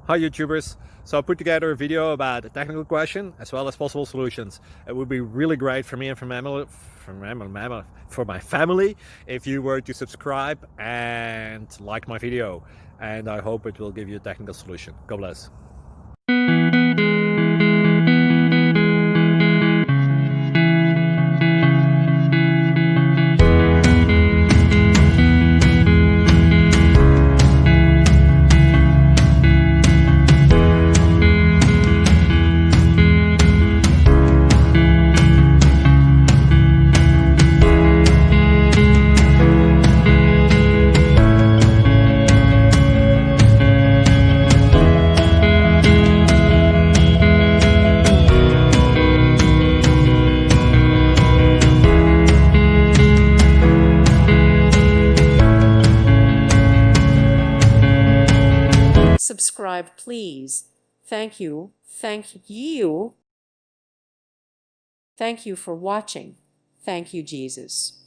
Hi YouTubers. So I put together a video about a technical question as well as possible solutions. It would be really great for me and for my family if you were to subscribe and like my video, and I hope it will give you a technical solution. God bless. Subscribe, please. Thank you. Thank you. Thank you for watching. Thank you, Jesus.